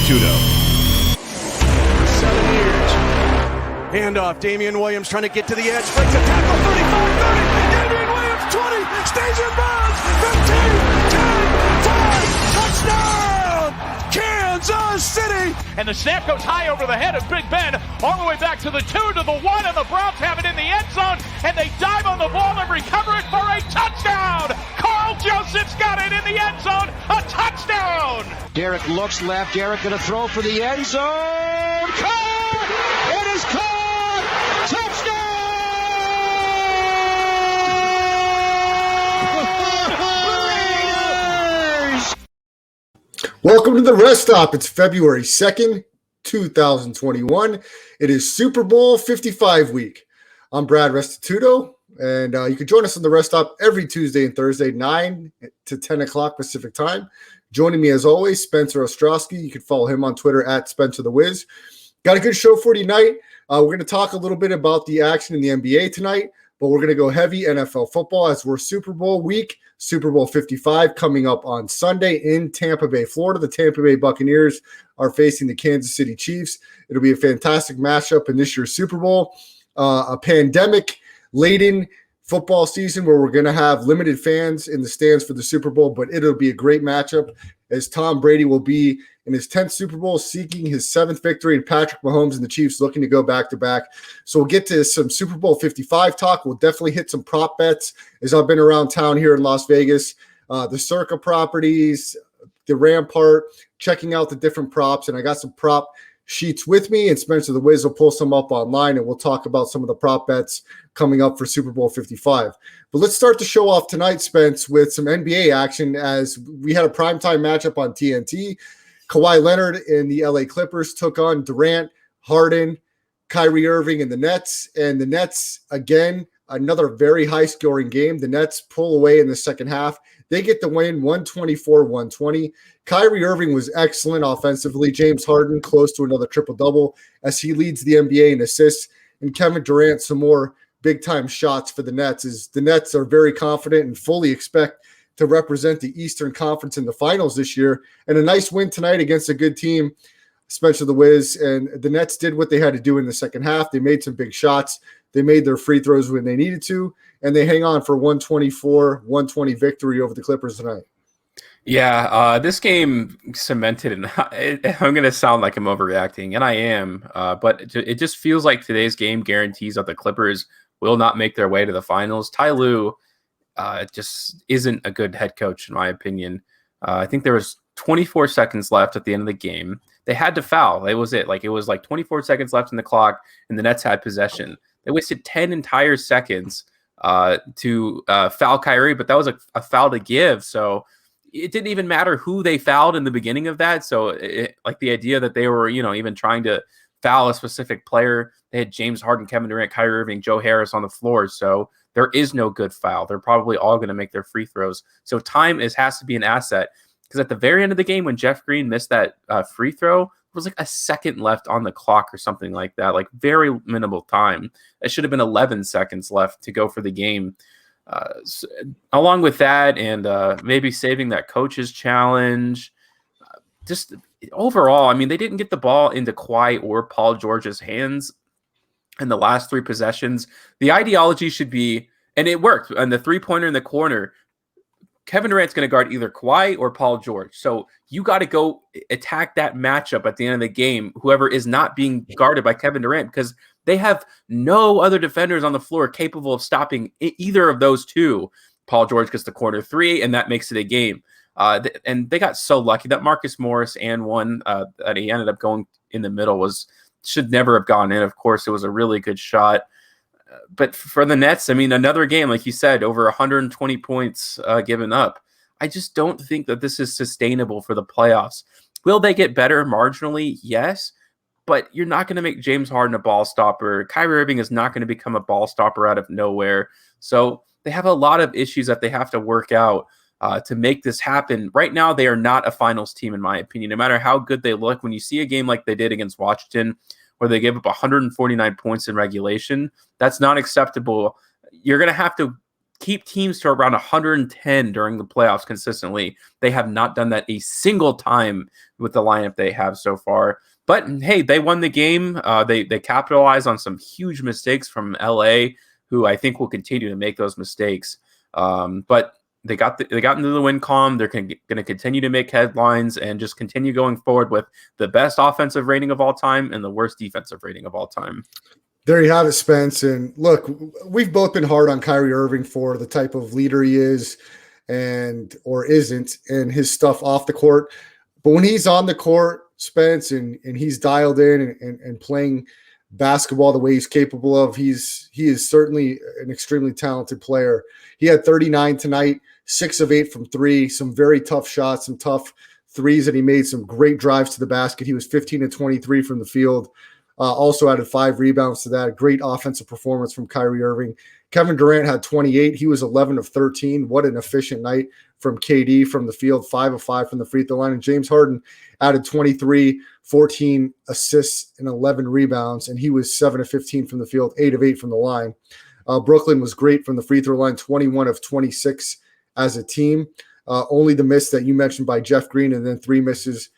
Restituto. 7 years. Handoff, Damian Williams trying to get to the edge, breaks a tackle, 35, 30, Damian Williams, 20, stays in bounds, 15, 10, 5, touchdown, Kansas City. And the snap goes high over the head of Big Ben, all the way back to the 2, to the 1, and the Browns have it in the end zone, and they dive on the ball and recover it for a touchdown. Carl Joseph's got it in the end zone, a touchdown. Derek looks left, Derek gonna throw for the end zone, caught! It is caught! Touchdown! Welcome to the Rest Stop. It's February 2nd, 2021. It is Super Bowl 55 week. I'm Brad Restituto, and you can join us on the Rest Stop every Tuesday and Thursday, 9 to 10 o'clock Pacific time. Joining me as always, Spencer Ostrowski. You can follow him on Twitter at SpencerTheWiz. Got a good show for you tonight. We're going to talk a little bit about the action in the NBA tonight, but we're going to go heavy NFL football as we're Super Bowl week. Super Bowl 55 coming up on Sunday in Tampa Bay, Florida. The Tampa Bay Buccaneers are facing the Kansas City Chiefs. It'll be a fantastic matchup in this year's Super Bowl. A pandemic-laden football season where we're going to have limited fans in the stands for the Super Bowl, but it'll be a great matchup as Tom Brady will be in his 10th Super Bowl seeking his 7th victory, and Patrick Mahomes and the Chiefs looking to go back-to-back. So we'll get to some Super Bowl 55 talk. We'll definitely hit some prop bets as I've been around town here in Las Vegas, the Circa properties, the Rampart, checking out the different props, and I got some prop sheets with me, and Spencer the Wiz will pull some up online, and we'll talk about some of the prop bets coming up for Super Bowl 55. But let's start the show off tonight, Spence, with some NBA action as we had a primetime matchup on TNT. Kawhi Leonard and the L.A. Clippers took on Durant, Harden, Kyrie Irving, and the Nets. And the Nets, again, another very high-scoring game. The Nets pull away in the second half. They get the win, 124-120. Kyrie Irving was excellent offensively. James Harden close to another triple-double as he leads the NBA in assists. And Kevin Durant, some more big-time shots for the Nets, as the Nets are very confident and fully expect to represent the Eastern Conference in the finals this year. And a nice win tonight against a good team, Spencer the Wiz. And the Nets did what they had to do in the second half. They made some big shots. They made their free throws when they needed to, and they hang on for 124-120 victory over the Clippers tonight. Yeah, this game cemented, and I'm going to sound like I'm overreacting, and I am, but it just feels like today's game guarantees that the Clippers will not make their way to the finals. Ty Lue just isn't a good head coach, in my opinion. I think there was 24 seconds left at the end of the game. They had to foul. It was like 24 seconds left in the clock, and the Nets had possession. They wasted 10 entire seconds to foul Kyrie, but that was a foul to give. So it didn't even matter who they fouled in the beginning of that. So like the idea that they were, even trying to foul a specific player, they had James Harden, Kevin Durant, Kyrie Irving, Joe Harris on the floor. So there is no good foul. They're probably all going to make their free throws. So time has to be an asset, because at the very end of the game, when Jeff Green missed that free throw, there was like a second left on the clock or something like that, like very minimal time. It should have been 11 seconds left to go for the game. So, along with that, and maybe saving that coach's challenge, just overall, I mean, they didn't get the ball into Kawhi or Paul George's hands in the last 3 possessions. The ideology should be, and it worked, and the three-pointer in the corner, Kevin Durant's going to guard either Kawhi or Paul George. So you got to go attack that matchup at the end of the game, whoever is not being guarded by Kevin Durant, because they have no other defenders on the floor capable of stopping either of those two. Paul George gets the corner 3, and that makes it a game. And they got so lucky that Marcus Morris and one that he ended up going in the middle should never have gone in. Of course, it was a really good shot. But for the Nets, I mean, another game, like you said, over 120 points given up. I just don't think that this is sustainable for the playoffs. Will they get better marginally? Yes. But you're not going to make James Harden a ball stopper. Kyrie Irving is not going to become a ball stopper out of nowhere. So they have a lot of issues that they have to work out to make this happen. Right now, they are not a finals team, in my opinion. No matter how good they look, when you see a game like they did against Washington, where they gave up 149 points in regulation, that's not acceptable. You're going to have to keep teams to around 110 during the playoffs consistently. They have not done that a single time with the lineup they have so far. But hey, they won the game. They capitalized on some huge mistakes from L.A., who I think will continue to make those mistakes. But they got into the win column. They're going to continue to make headlines and just continue going forward with the best offensive rating of all time and the worst defensive rating of all time. There you have it, Spence. And look, we've both been hard on Kyrie Irving for the type of leader he is or isn't, and his stuff off the court. But when he's on the court, Spence, and he's dialed in and playing basketball the way he's capable of, he is certainly an extremely talented player. He had 39 tonight, 6 of 8 from 3, some very tough shots, some tough threes that he made, some great drives to the basket. He was 15 and 23 from the field. Also added 5 rebounds to that. A great offensive performance from Kyrie Irving. Kevin Durant had 28. He was 11 of 13. What an efficient night from KD from the field, 5 of 5 from the free throw line. And James Harden added 23, 14 assists, and 11 rebounds. And he was 7 of 15 from the field, 8 of 8 from the line. Brooklyn was great from the free throw line, 21 of 26 as a team. Only the miss that you mentioned by Jeff Green, and then 3 misses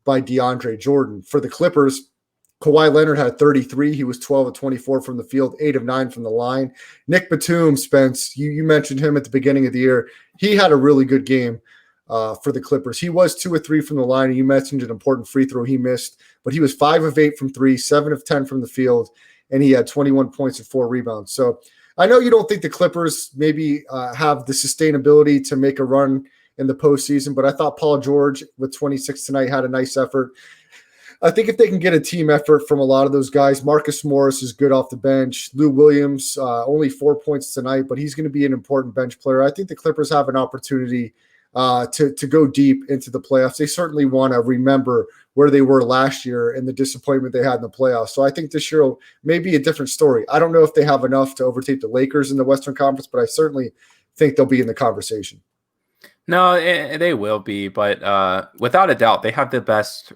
by DeAndre Jordan. For the Clippers, Kawhi Leonard had 33. He was 12 of 24 from the field, 8 of 9 from the line. Nick Batum, Spence, you mentioned him at the beginning of the year. He had a really good game for the Clippers. He was 2 of 3 from the line, and you mentioned an important free throw he missed, but he was 5 of 8 from 3, 7 of 10 from the field, and he had 21 points and 4 rebounds. So I know you don't think the Clippers maybe have the sustainability to make a run in the postseason, but I thought Paul George with 26 tonight had a nice effort. I think if they can get a team effort from a lot of those guys, Marcus Morris is good off the bench. Lou Williams, only 4 points tonight, but he's going to be an important bench player. I think the Clippers have an opportunity to go deep into the playoffs. They certainly want to remember where they were last year and the disappointment they had in the playoffs. So I think this year may be a different story. I don't know if they have enough to overtake the Lakers in the Western Conference, but I certainly think they'll be in the conversation. No, they will be, but without a doubt, they have the best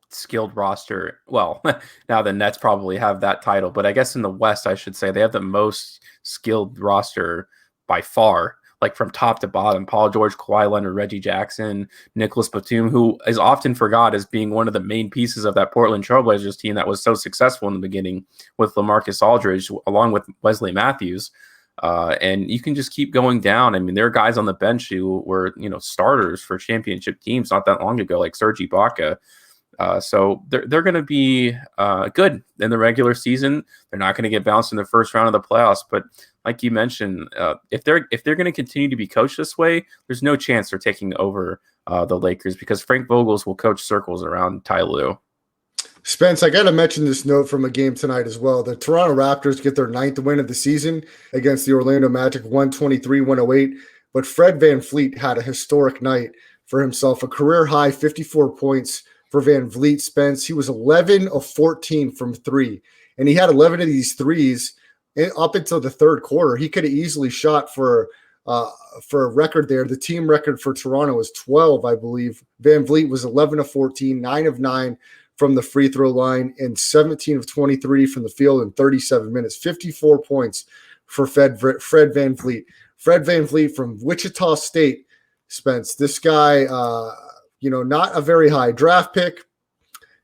skilled roster. Well, now the Nets probably have that title, but I guess in the West, I should say they have the most skilled roster by far, like from top to bottom. Paul George, Kawhi Leonard, Reggie Jackson, Nicholas Batum, who is often forgot as being one of the main pieces of that Portland Trailblazers team that was so successful in the beginning with LaMarcus Aldridge, along with Wesley Matthews. And you can just keep going down. I mean, there are guys on the bench who were, starters for championship teams not that long ago, like Serge Ibaka. So they're going to be good in the regular season. They're not going to get bounced in the first round of the playoffs. But like you mentioned, if they're going to continue to be coached this way, there's no chance they're taking over the Lakers, because Frank Vogels will coach circles around Ty Lue. Spence, I got to mention this note from a game tonight as well. The Toronto Raptors get their 9th win of the season against the Orlando Magic, 123-108. But Fred VanVleet had a historic night for himself, a career-high 54 points for VanVleet. Spence, he was 11 of 14 from 3, and he had 11 of these threes up until the third quarter. He could have easily shot for a record there. The team record for Toronto was 12, I believe. VanVleet was 11 of 14, 9 of 9 from the free throw line, and 17 of 23 from the field in 37 minutes. 54 points for Fred VanVleet. Fred VanVleet from Wichita State, Spence. This guy, not a very high draft pick,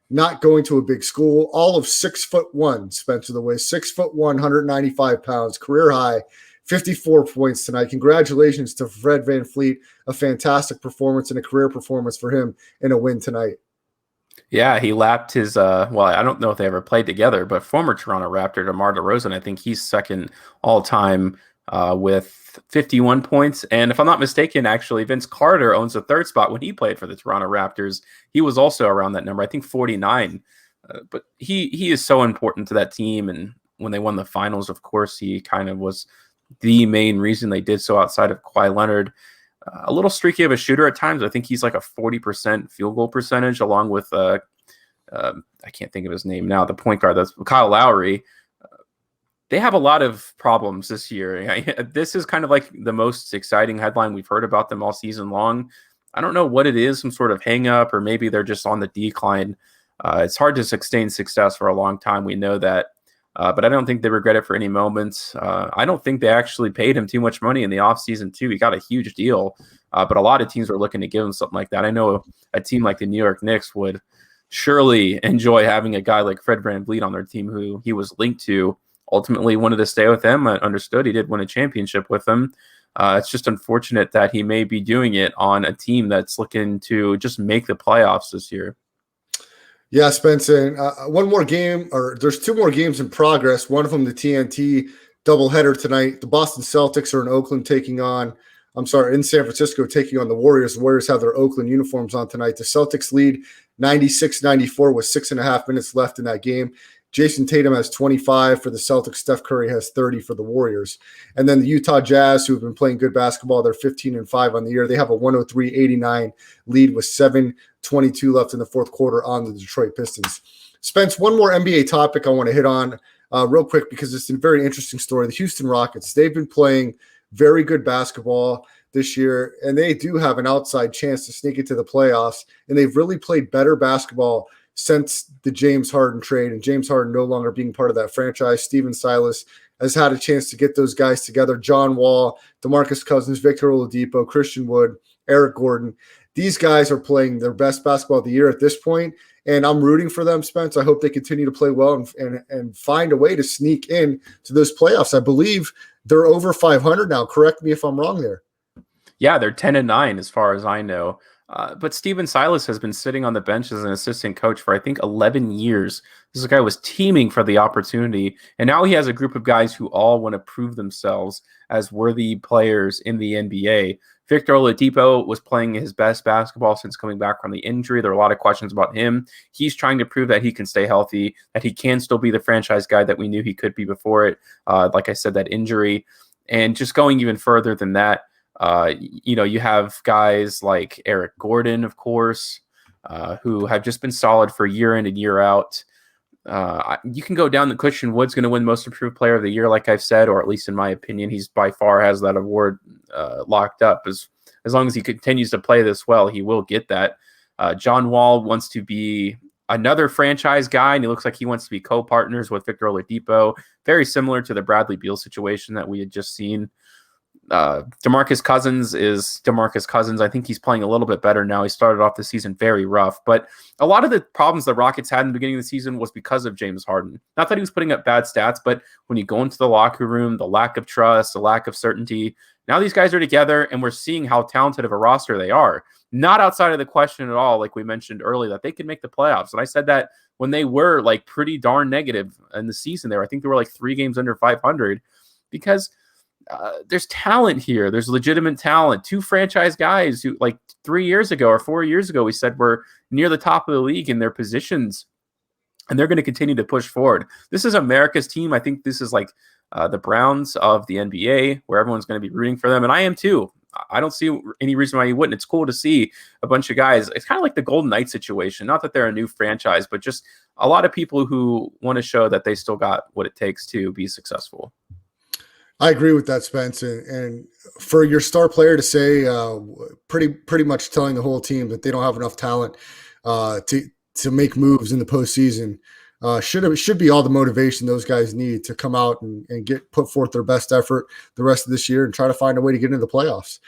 not going to a big school, all of 6'1", Spencer the way, 6'1", 195 pounds, career high, 54 points tonight. Congratulations to Fred VanVleet. A fantastic performance and a career performance for him in a win tonight. Yeah, he lapped his, I don't know if they ever played together, but former Toronto Raptor DeMar DeRozan, I think he's second all-time with 51 points. And if I'm not mistaken, actually, Vince Carter owns the third spot when he played for the Toronto Raptors. He was also around that number, I think 49. But he is so important to that team. And when they won the finals, of course, he kind of was the main reason they did so outside of Kawhi Leonard. A little streaky of a shooter at times. I think he's like a 40% field goal percentage, along with I can't think of his name now, the point guard, that's Kyle Lowry. They have a lot of problems this year. This is kind of like the most exciting headline we've heard about them all season long. I don't know what it is, some sort of hang up, or maybe they're just on the decline. It's hard to sustain success for a long time. We know that. But I don't think they regret it for any moments. I don't think they actually paid him too much money in the offseason, too. He got a huge deal, but a lot of teams were looking to give him something like that. I know a team like the New York Knicks would surely enjoy having a guy like Fred VanVleet on their team who he was linked to. Ultimately wanted to stay with them. I understood he did win a championship with them. It's just unfortunate that he may be doing it on a team that's looking to just make the playoffs this year. Yeah, Spencer. One more game, or there's two more games in progress. One of them, the TNT doubleheader tonight. The Boston Celtics are in San Francisco taking on the Warriors. The Warriors have their Oakland uniforms on tonight. The Celtics lead 96-94 with 6.5 minutes left in that game. Jason Tatum has 25 for the Celtics. Steph Curry has 30 for the Warriors. And then the Utah Jazz, who have been playing good basketball, they're 15-5 on the year. They have a 103-89 lead with 7:22 left in the fourth quarter on the Detroit Pistons. Spence, one more NBA topic I want to hit on real quick because it's a very interesting story. The Houston Rockets, they've been playing very good basketball this year, and they do have an outside chance to sneak into the playoffs, and they've really played better basketball since the James Harden trade, and James Harden no longer being part of that franchise. Steven Silas has had a chance to get those guys together. John Wall, DeMarcus Cousins, Victor Oladipo, Christian Wood, Eric Gordon. These guys are playing their best basketball of the year at this point, and I'm rooting for them, Spence. I hope they continue to play well and find a way to sneak in to those playoffs. I believe they're over 500 now. Correct me if I'm wrong there. Yeah, they're 10-9 as far as I know. But Steven Silas has been sitting on the bench as an assistant coach for, I think, 11 years. This guy was teaming for the opportunity, and now he has a group of guys who all want to prove themselves as worthy players in the NBA. Victor Oladipo was playing his best basketball since coming back from the injury. There are a lot of questions about him. He's trying to prove that he can stay healthy, that he can still be the franchise guy that we knew he could be before it. Like I said, that injury. And just going even further than that, you have guys like Eric Gordon, of course, who have just been solid for year in and year out. You can go down the Christian Wood's going to win Most Improved Player of the Year, like I've said, or at least in my opinion, he's by far has that award locked up. As long as he continues to play this well, he will get that. John Wall wants to be another franchise guy, and he looks like he wants to be co-partners with Victor Oladipo, very similar to the Bradley Beal situation that we had just seen. DeMarcus Cousins is DeMarcus Cousins. I think he's playing a little bit better now. He started off the season very rough, but a lot of the problems the Rockets had in the beginning of the season was because of James Harden. Not that he was putting up bad stats, but when you go into the locker room, the lack of trust, the lack of certainty. Now these guys are together, and we're seeing how talented of a roster they are. Not outside of the question at all, like we mentioned earlier, that they could make the playoffs. And I said that when they were like pretty darn negative in the season there. I think they were like 3 games under 500 because there's talent here. There's legitimate talent. 2 franchise guys who like 3 years ago or 4 years ago, we said were near the top of the league in their positions, and they're going to continue to push forward. This is America's team. I think this is like the Browns of the NBA, where everyone's going to be rooting for them. And I am too. I don't see any reason why you wouldn't. It's cool to see a bunch of guys. It's kind of like the Golden Knights situation. Not that they're a new franchise, but just a lot of people who want to show that they still got what it takes to be successful. I agree with that, Spence. And for your star player to say pretty much telling the whole team that they don't have enough talent to make moves in the postseason should be all the motivation those guys need to come out and put forth their best effort the rest of this year and try to find a way to get into the playoffs.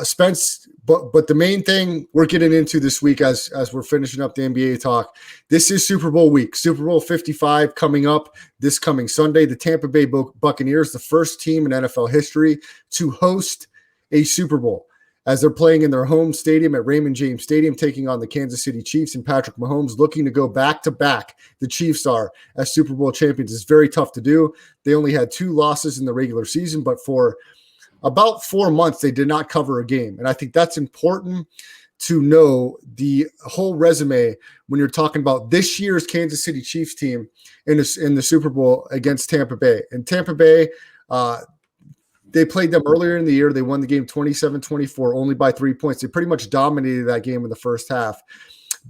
Spence, but the main thing we're getting into this week as we're finishing up the NBA talk, this is Super Bowl week. Super Bowl 55 coming up this coming Sunday. The Tampa Bay Buccaneers, the first team in NFL history to host a Super Bowl, as they're playing in their home stadium at Raymond James Stadium, taking on the Kansas City Chiefs, and Patrick Mahomes looking to go back-to-back. The Chiefs are as Super Bowl champions. It's very tough to do. They only had 2 losses in the regular season, but for about 4 months, they did not cover a game. And I think that's important to know the whole resume when you're talking about this year's Kansas City Chiefs team in the Super Bowl against Tampa Bay. And Tampa Bay, they played them earlier in the year. They won the game 27-24, only by 3 points. They pretty much dominated that game in the first half.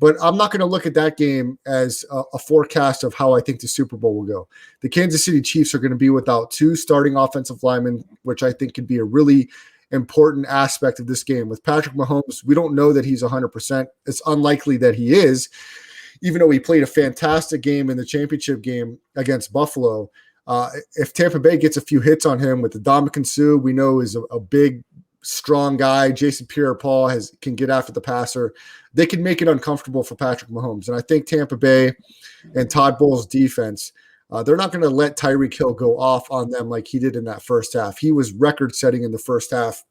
But I'm not going to look at that game as a forecast of how I think the Super Bowl will go. The Kansas City Chiefs are going to be without 2 starting offensive linemen, which I think could be a really important aspect of this game. With Patrick Mahomes, we don't know that he's 100%. It's unlikely that he is. even though he played a fantastic game in the championship game against Buffalo, if Tampa Bay gets a few hits on him with the Ndamukong Suh, we know is a big, strong guy. Jason Pierre-Paul can get after the passer. They can make it uncomfortable for Patrick Mahomes. And I think Tampa Bay and Todd Bowles' defense, they're not going to let Tyreek Hill go off on them like he did in that first half. He was record-setting in the first half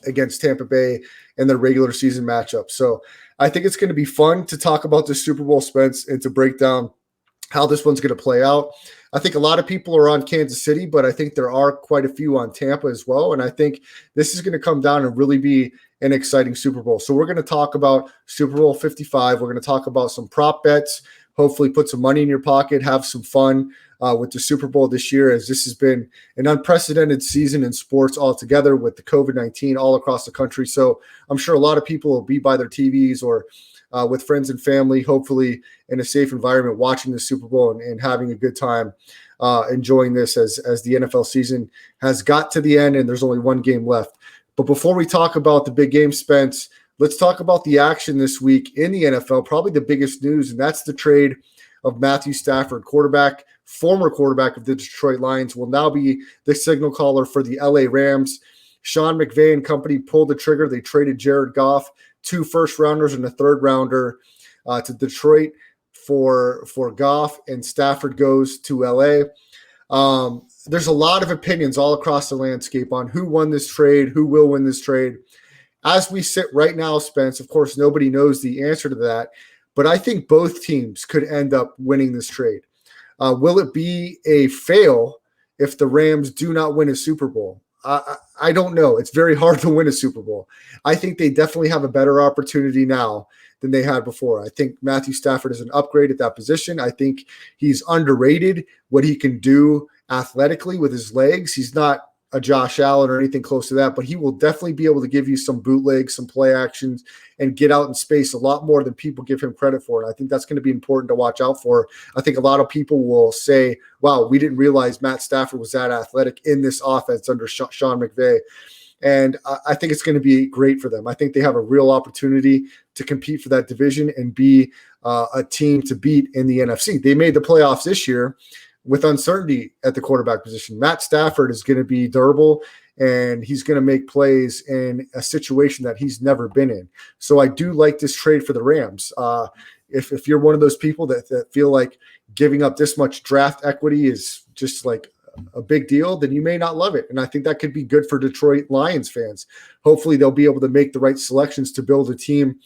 against Tampa Bay in their regular season matchup. So I think it's going to be fun to talk about this Super Bowl, Spence, and to break down how this one's going to play out. I think a lot of people are on Kansas City, but I think there are quite a few on Tampa as well. And I think this is going to come down and really be an exciting Super Bowl. So we're going to talk about Super Bowl 55. We're going to talk about some prop bets, hopefully put some money in your pocket, have some fun with the Super Bowl this year, as this has been an unprecedented season in sports altogether with the COVID-19 all across the country. So I'm sure a lot of people will be by their TVs or with friends and family, hopefully in a safe environment, watching the Super Bowl and having a good time, enjoying this as the NFL season has got to the end and there's only one game left. But before we talk about the big game, Spence, let's talk about the action this week in the NFL, probably the biggest news, and that's the trade of Matthew Stafford, former quarterback of the Detroit Lions, will now be the signal caller for the L.A. Rams. Sean McVay and company pulled the trigger. They traded Jared Goff, 2 first-rounders and a third-rounder to Detroit for Goff, and Stafford goes to L.A. There's a lot of opinions all across the landscape on who won this trade, who will win this trade. As we sit right now, Spence, of course, nobody knows the answer to that, but I think both teams could end up winning this trade. Will it be a fail if the Rams do not win a Super Bowl? I don't know. It's very hard to win a Super Bowl. I think they definitely have a better opportunity now than they had before. I think Matthew Stafford is an upgrade at that position. I think he's underrated what he can do athletically with his legs. He's not a Josh Allen or anything close to that, but he will definitely be able to give you some bootlegs, some play actions, and get out in space a lot more than people give him credit for. And I think that's going to be important to watch out for. I think a lot of people will say, wow, we didn't realize Matt Stafford was that athletic in this offense under Sean McVay. And I think it's going to be great for them. I think they have a real opportunity to compete for that division and be a team to beat in the NFC. They made the playoffs this year with uncertainty at the quarterback position. Matt Stafford is going to be durable, and he's going to make plays in a situation that he's never been in. So I do like this trade for the Rams. If you're one of those people that feel like giving up this much draft equity is just like a big deal, then you may not love it. And I think that could be good for Detroit Lions fans. Hopefully they'll be able to make the right selections to build a team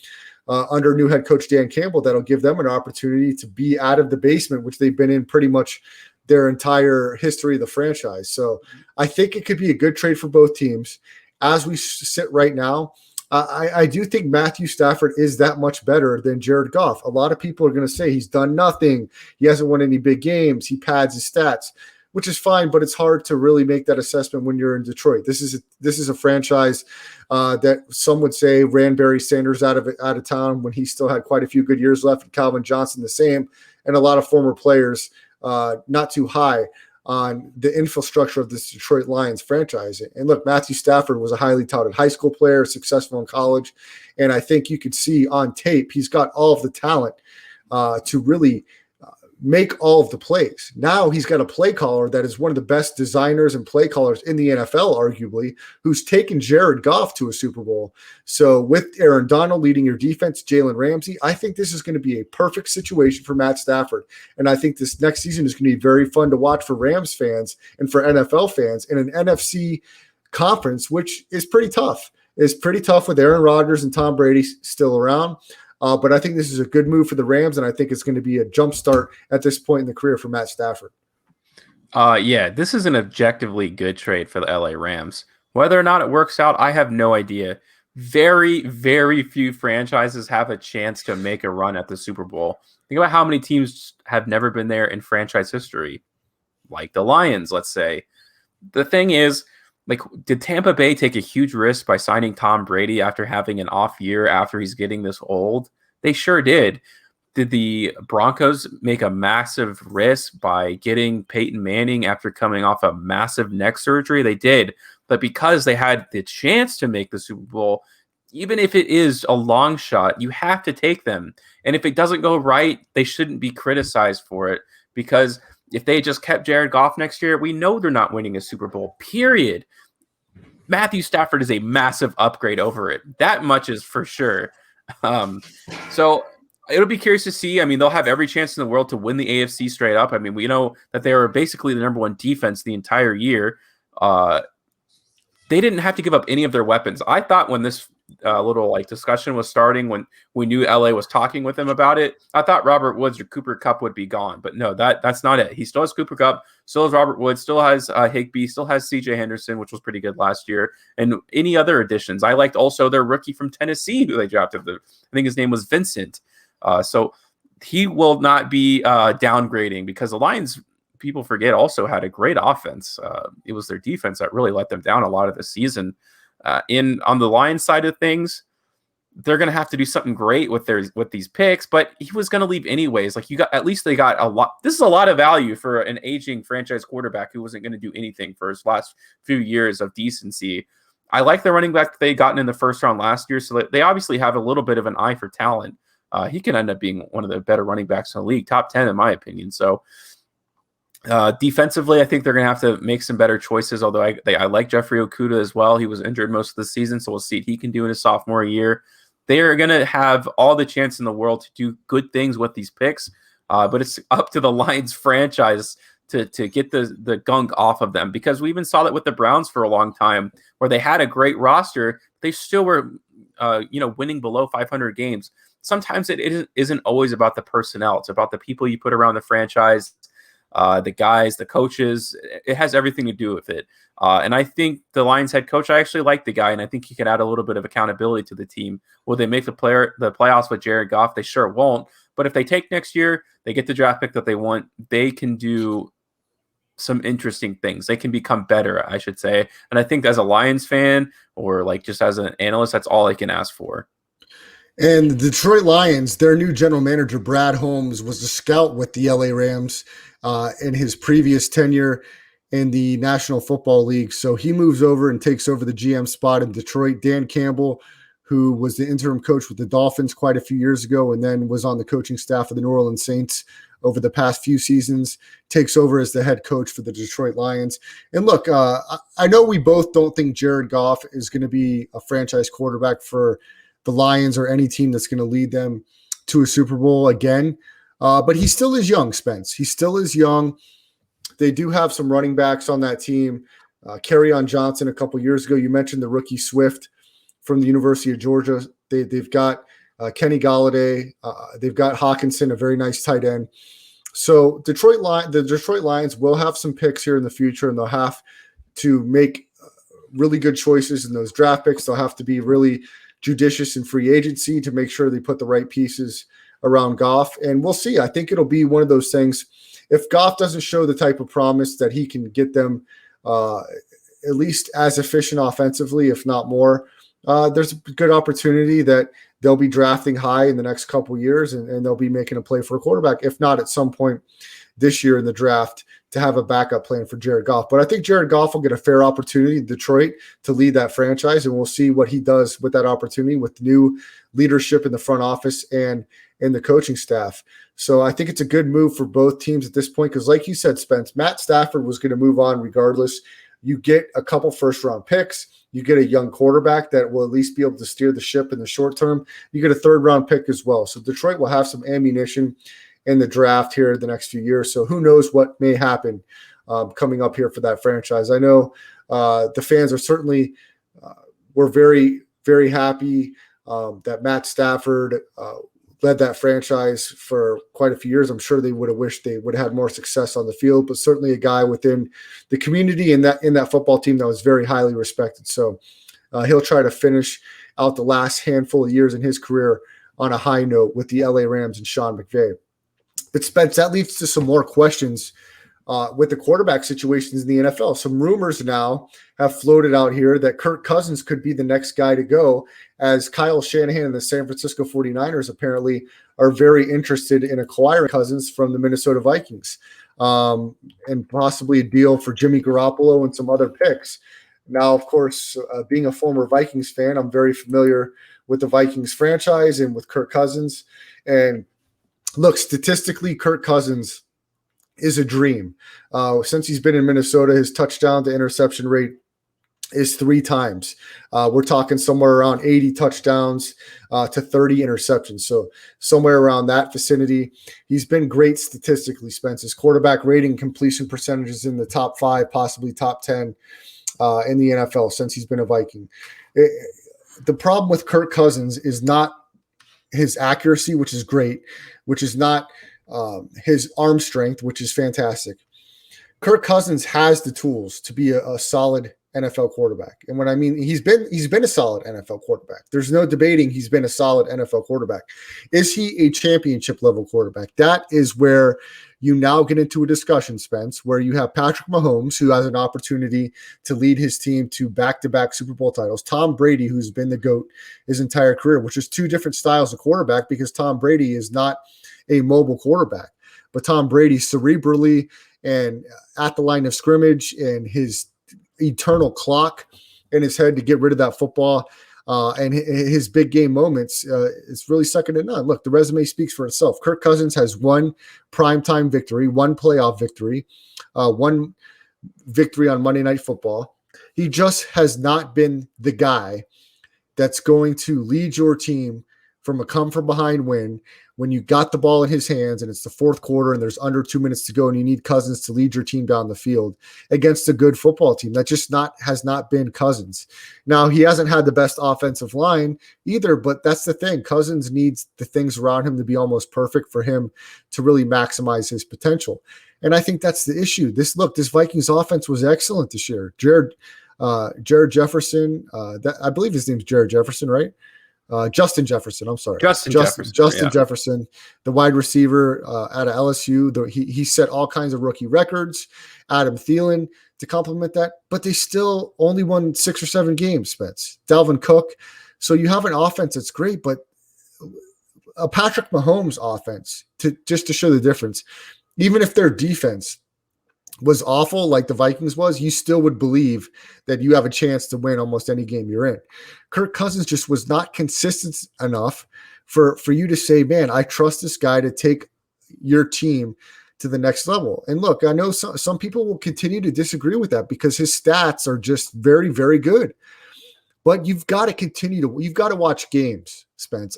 under new head coach Dan Campbell that'll give them an opportunity to be out of the basement, which they've been in pretty much their entire history of the franchise. So I think it could be a good trade for both teams. As we sit right now, I do think Matthew Stafford is that much better than Jared Goff. A lot of people are going to say he's done nothing. He hasn't won any big games. He pads his stats, which is fine, but it's hard to really make that assessment when you're in Detroit. This is a franchise that some would say ran Barry Sanders out of town when he still had quite a few good years left, and Calvin Johnson the same, and a lot of former players not too high on the infrastructure of this Detroit Lions franchise. And look, Matthew Stafford was a highly touted high school player, successful in college, and I think you could see on tape he's got all of the talent to really make all of the plays. Now he's got a play caller that is one of the best designers and play callers in the NFL, arguably, who's taken Jared Goff to a Super Bowl. So with Aaron Donald leading your defense, Jalen Ramsey, I think this is going to be a perfect situation for Matt Stafford. And I think this next season is going to be very fun to watch for Rams fans and for NFL fans in an NFC conference, which is pretty tough. It's pretty tough with Aaron Rodgers and Tom Brady still around. But I think this is a good move for the Rams, and I think it's going to be a jump start at this point in the career for Matt Stafford. Yeah, this is an objectively good trade for the LA Rams. Whether or not it works out, I have no idea. Very, very few franchises have a chance to make a run at the Super Bowl. Think about how many teams have never been there in franchise history, like the Lions, let's say. The thing is, like, did Tampa Bay take a huge risk by signing Tom Brady after having an off year after he's getting this old? They sure did. Did the Broncos make a massive risk by getting Peyton Manning after coming off a massive neck surgery? They did. But because they had the chance to make the Super Bowl, even if it is a long shot, you have to take them. And if it doesn't go right, they shouldn't be criticized for it, because if they just kept Jared Goff next year, we know they're not winning a Super Bowl, period. Matthew Stafford is a massive upgrade over it. That much is for sure. So it'll be curious to see. I mean, they'll have every chance in the world to win the AFC straight up. I mean, we know that they were basically the number one defense the entire year. They didn't have to give up any of their weapons. I thought when this little discussion was starting, when we knew LA was talking with him about it, I thought Robert Woods or Cooper Kupp would be gone. But no, that's not it. He still has Cooper Kupp, still has Robert Woods, still has Higbee, still has CJ Henderson, which was pretty good last year, and any other additions. I liked also their rookie from Tennessee who they drafted. I think his name was Vincent. So he will not be downgrading, because the Lions, people forget, also had a great offense. It was their defense that really let them down a lot of the season. On the Lions side of things, they're going to have to do something great with these picks, but he was going to leave anyways. They got a lot. This is a lot of value for an aging franchise quarterback who wasn't going to do anything for his last few years of decency. I like the running back that they gotten in the first round last year, so they obviously have a little bit of an eye for talent. He can end up being one of the better running backs in the league, top 10 in my opinion. So defensively, I think they're going to have to make some better choices, although I like Jeffrey Okudah as well. He was injured most of the season, so we'll see what he can do in his sophomore year. They are going to have all the chance in the world to do good things with these picks, but it's up to the Lions franchise to get the gunk off of them, because we even saw that with the Browns for a long time, where they had a great roster. They still were winning below 500 games. Sometimes it isn't always about the personnel. It's about the people you put around the franchise, the guys, the coaches. It has everything to do with it. And I think the Lions head coach, I actually like the guy, and I think he could add a little bit of accountability to the team. Will they make the playoffs with Jared Goff? They sure won't. But if they take next year, they get the draft pick that they want, they can do some interesting things. They can become better, I should say. And I think as a Lions fan, or just as an analyst, that's all I can ask for. And the Detroit Lions, their new general manager, Brad Holmes, was a scout with the LA Rams in his previous tenure in the National Football League. So he moves over and takes over the GM spot in Detroit. Dan Campbell, who was the interim coach with the Dolphins quite a few years ago and then was on the coaching staff of the New Orleans Saints over the past few seasons, takes over as the head coach for the Detroit Lions. And look, I know we both don't think Jared Goff is going to be a franchise quarterback for the Lions or any team that's going to lead them to a Super Bowl again. But he still is young, Spence. He still is young. They do have some running backs on that team. Kerryon Johnson a couple years ago. You mentioned the rookie Swift from the University of Georgia. They've got Kenny Golladay. They've got Hawkinson, a very nice tight end. So the Detroit Lions will have some picks here in the future, and they'll have to make really good choices in those draft picks. They'll have to be really judicious in free agency to make sure they put the right pieces around Goff. And we'll see. I think it'll be one of those things. If Goff doesn't show the type of promise that he can get them at least as efficient offensively, if not more, there's a good opportunity that they'll be drafting high in the next couple years and they'll be making a play for a quarterback, if not at some point this year in the draft, to have a backup plan for Jared Goff. But I think Jared Goff will get a fair opportunity in Detroit to lead that franchise, and we'll see what he does with that opportunity with new leadership in the front office and in the coaching staff. So I think it's a good move for both teams at this point because, like you said, Spence, Matt Stafford was going to move on regardless. You get a couple first-round picks. You get a young quarterback that will at least be able to steer the ship in the short term. You get a third-round pick as well. So Detroit will have some ammunition in the draft here the next few years. So who knows what may happen coming up here for that franchise. I know the fans are certainly were very, very happy that Matt Stafford led that franchise for quite a few years. I'm sure they would have wished they would have had more success on the field, but certainly a guy within the community in that football team that was very highly respected. So he'll try to finish out the last handful of years in his career on a high note with the LA Rams and Sean McVay. But Spence, that leads to some more questions with the quarterback situations in the NFL. Some rumors now have floated out here that Kirk Cousins could be the next guy to go, as Kyle Shanahan and the San Francisco 49ers apparently are very interested in acquiring Cousins from the Minnesota Vikings and possibly a deal for Jimmy Garoppolo and some other picks. Now, of course, being a former Vikings fan, I'm very familiar with the Vikings franchise and with Kirk Cousins. And look, statistically, Kirk Cousins is a dream. Since he's been in Minnesota, his touchdown to interception rate is 3 times. We're talking somewhere around 80 touchdowns to 30 interceptions. So somewhere around that vicinity. He's been great statistically, Spence. His quarterback rating, completion percentages in the top 5, possibly top 10 in the NFL since he's been a Viking. The problem with Kirk Cousins is not his accuracy, which is great, which is not his arm strength, which is fantastic. Kirk Cousins has the tools to be a solid NFL quarterback. And when I mean he's been a solid NFL quarterback. There's no debating he's been a solid NFL quarterback. Is he a championship level quarterback? That is where you now get into a discussion, Spence, where you have Patrick Mahomes, who has an opportunity to lead his team to back-to-back Super Bowl titles. Tom Brady, who's been the GOAT his entire career, which is 2 different styles of quarterback because Tom Brady is not a mobile quarterback. But Tom Brady cerebrally and at the line of scrimmage and his eternal clock in his head to get rid of that football and his big game moments, it's really second to none. Look, the resume speaks for itself. Kirk Cousins has 1 primetime victory, 1 playoff victory, 1 victory on Monday Night Football. He just has not been the guy that's going to lead your team from a come-from-behind win when you got the ball in his hands and it's the 4th quarter and there's under 2 minutes to go and you need Cousins to lead your team down the field against a good football team. That just has not been Cousins. Now, he hasn't had the best offensive line either, but that's the thing. Cousins needs the things around him to be almost perfect for him to really maximize his potential. And I think that's the issue. This Vikings offense was excellent this year. Jared Jefferson, I believe his name's Jared Jefferson, right? Justin Jefferson, I'm sorry. Justin Jefferson, the wide receiver out of LSU. He set all kinds of rookie records. Adam Thielen to complement that. But they still only won 6 or 7 games, Spence. Dalvin Cook. So you have an offense that's great, but a Patrick Mahomes offense, just to show the difference, even if their defense was awful like the Vikings was, you still would believe that you have a chance to win almost any game you're in. Kirk Cousins just was not consistent enough for you to say, man, I trust this guy to take your team to the next level. And look, I know some people will continue to disagree with that because his stats are just very, very good. But you've got to you've got to watch games, Spence.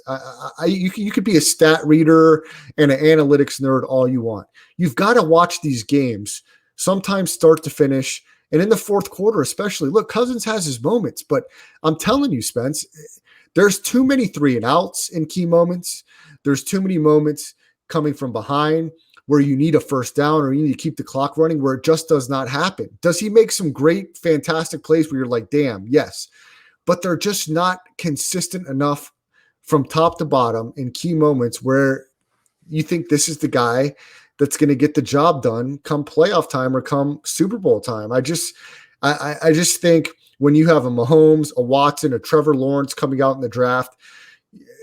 You could be a stat reader and an analytics nerd all you want. You've got to watch these games sometimes start to finish. And in the 4th quarter, especially, look, Cousins has his moments, but I'm telling you, Spence, there's too many 3 and outs in key moments. There's too many moments coming from behind where you need a first down or you need to keep the clock running where it just does not happen. Does he make some great, fantastic plays where you're like, damn, yes, but they're just not consistent enough from top to bottom in key moments where you think this is the guy that's going to get the job done come playoff time or come Super Bowl time. I just think when you have a Mahomes, a Watson, a Trevor Lawrence coming out in the draft,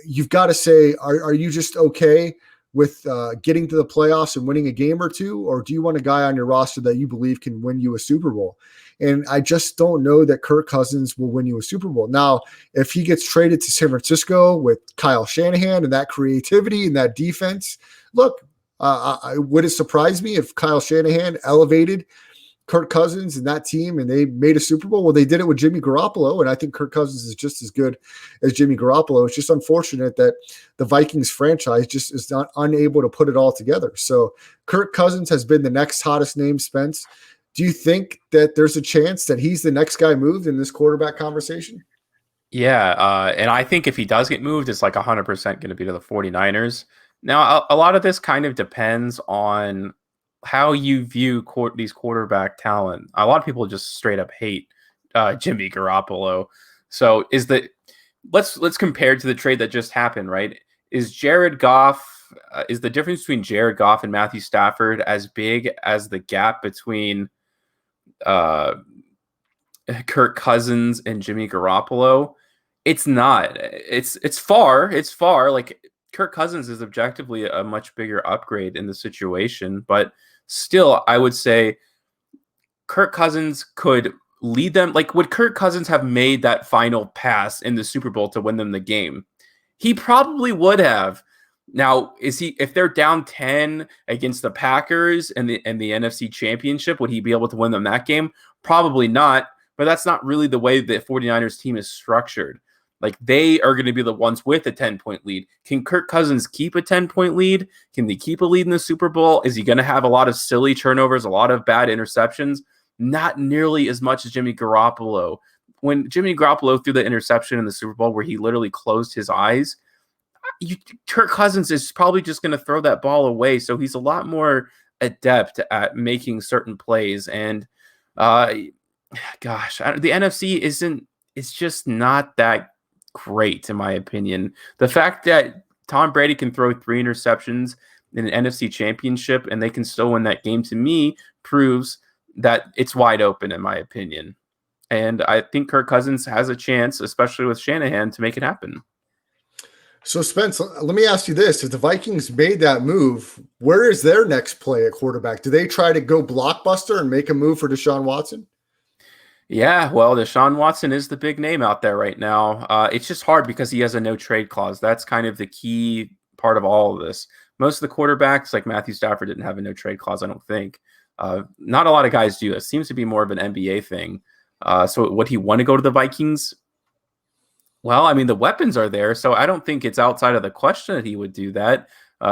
you've got to say, are you just okay with getting to the playoffs and winning a game or 2, or do you want a guy on your roster that you believe can win you a Super Bowl? And I just don't know that Kirk Cousins will win you a Super Bowl. Now, if he gets traded to San Francisco with Kyle Shanahan and that creativity and that defense, look, would it surprise me if Kyle Shanahan elevated Kirk Cousins and that team and they made a Super Bowl? Well, they did it with Jimmy Garoppolo, and I think Kirk Cousins is just as good as Jimmy Garoppolo. It's just unfortunate that the Vikings franchise just is not unable to put it all together. So Kirk Cousins has been the next hottest name, Spence. Do you think that there's a chance that he's the next guy moved in this quarterback conversation? Yeah, and I think if he does get moved, it's like 100% going to be to the 49ers. Now, a lot of this kind of depends on how you view these quarterback talent. A lot of people just straight up hate Jimmy Garoppolo. So let's compare to the trade that just happened, right? Is Jared Goff, is the difference between Jared Goff and Matthew Stafford as big as the gap between Kirk Cousins and Jimmy Garoppolo? It's not. It's far. It's far. Like, Kirk Cousins is objectively a much bigger upgrade in the situation, but still, I would say Kirk Cousins could lead them. Like, would Kirk Cousins have made that final pass in the Super Bowl to win them the game? He probably would have. Now, if they're down 10 against the Packers and the NFC Championship, would he be able to win them that game? Probably not, but that's not really the way the 49ers team is structured. Like, they are going to be the ones with a 10-point lead. Can Kirk Cousins keep a 10-point lead? Can they keep a lead in the Super Bowl? Is he going to have a lot of silly turnovers, a lot of bad interceptions? Not nearly as much as Jimmy Garoppolo. When Jimmy Garoppolo threw the interception in the Super Bowl where he literally closed his eyes, Kirk Cousins is probably just going to throw that ball away. So he's a lot more adept at making certain plays. And the NFC it's just not that great, in my opinion. The fact that Tom Brady can throw 3 interceptions in an NFC championship and they can still win that game, to me, proves that it's wide open, in my opinion. And I think Kirk Cousins has a chance, especially with Shanahan, to make it happen. So, Spence, let me ask you this. If the Vikings made that move, where is their next play at quarterback? Do they try to go blockbuster and make a move for Deshaun Watson? Yeah, well, Deshaun Watson is the big name out there right now. It's just hard because he has a no-trade clause. That's kind of the key part of all of this. Most of the quarterbacks, like Matthew Stafford, didn't have a no-trade clause, I don't think. Not a lot of guys do. It seems to be more of an NBA thing. So would he want to go to the Vikings? Well, I mean, the weapons are there, so I don't think it's outside of the question that he would do that.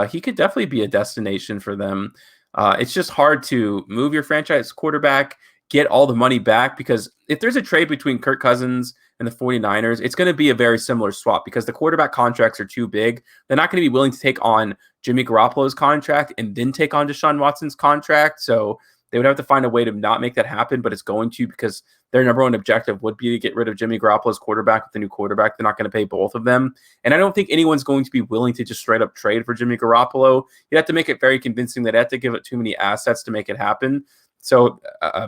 He could definitely be a destination for them. It's just hard to move your franchise quarterback, get all the money back, because if there's a trade between Kirk Cousins and the 49ers, it's going to be a very similar swap because the quarterback contracts are too big. They're not going to be willing to take on Jimmy Garoppolo's contract and then take on Deshaun Watson's contract. So they would have to find a way to not make that happen, but it's going to, because their number one objective would be to get rid of Jimmy Garoppolo's quarterback with the new quarterback. They're not going to pay both of them. And I don't think anyone's going to be willing to just straight up trade for Jimmy Garoppolo. You have to make it very convincing that they have to give it too many assets to make it happen. So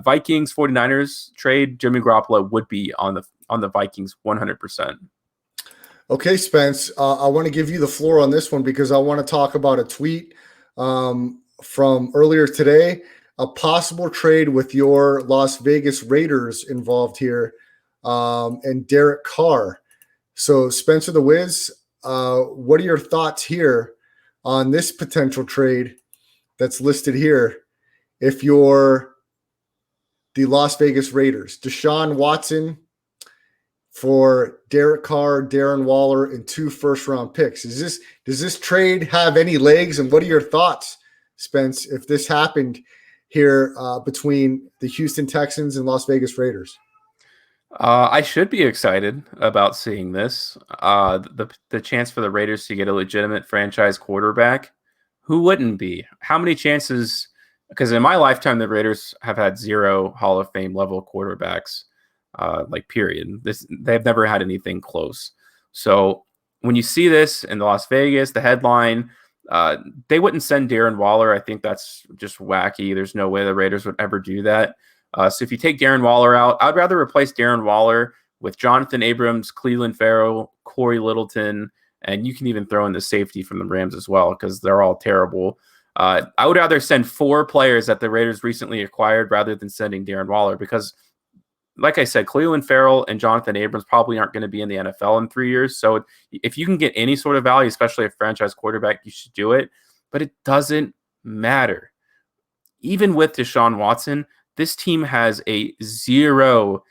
Vikings 49ers trade, Jimmy Garoppolo would be on the Vikings 100%. Okay, Spence, I want to give you the floor on this one because I want to talk about a tweet from earlier today, a possible trade with your Las Vegas Raiders involved here, and Derek Carr. So, Spencer the Wiz, what are your thoughts here on this potential trade that's listed here? If you're the Las Vegas Raiders, Deshaun Watson for Derek Carr, Darren Waller, and 2 first-round picks. Does this trade have any legs? And what are your thoughts, Spence, if this happened here between the Houston Texans and Las Vegas Raiders? I should be excited about seeing this. The chance for the Raiders to get a legitimate franchise quarterback. Who wouldn't be? How many chances? Because in my lifetime, the Raiders have had 0 Hall of Fame level quarterbacks, period. They've never had anything close. So when you see this in Las Vegas, the headline, they wouldn't send Darren Waller. I think that's just wacky. There's no way the Raiders would ever do that. So if you take Darren Waller out, I'd rather replace Darren Waller with Jonathan Abrams, Cleveland Farrell, Corey Littleton, and you can even throw in the safety from the Rams as well because they're all terrible. I would rather send 4 players that the Raiders recently acquired rather than sending Darren Waller because, like I said, Cleveland Farrell and Jonathan Abrams probably aren't going to be in the NFL in 3 years. So if you can get any sort of value, especially a franchise quarterback, you should do it. But it doesn't matter. Even with Deshaun Watson, this team has a 0%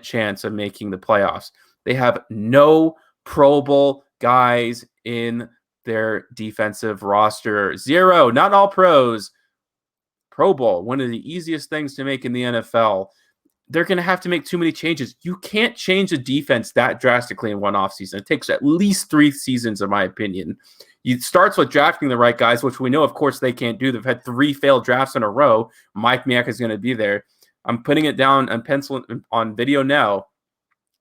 chance of making the playoffs. They have no Pro Bowl guys in their defensive roster. 0, not all pros. Pro Bowl, one of the easiest things to make in the NFL. They're going to have to make too many changes. You can't change a defense that drastically in one offseason. It takes at least 3 seasons, in my opinion. It starts with drafting the right guys, which we know, of course, they can't do. They've had 3 failed drafts in a row. Mike Mayock is going to be there. I'm putting it down on pencil on video now.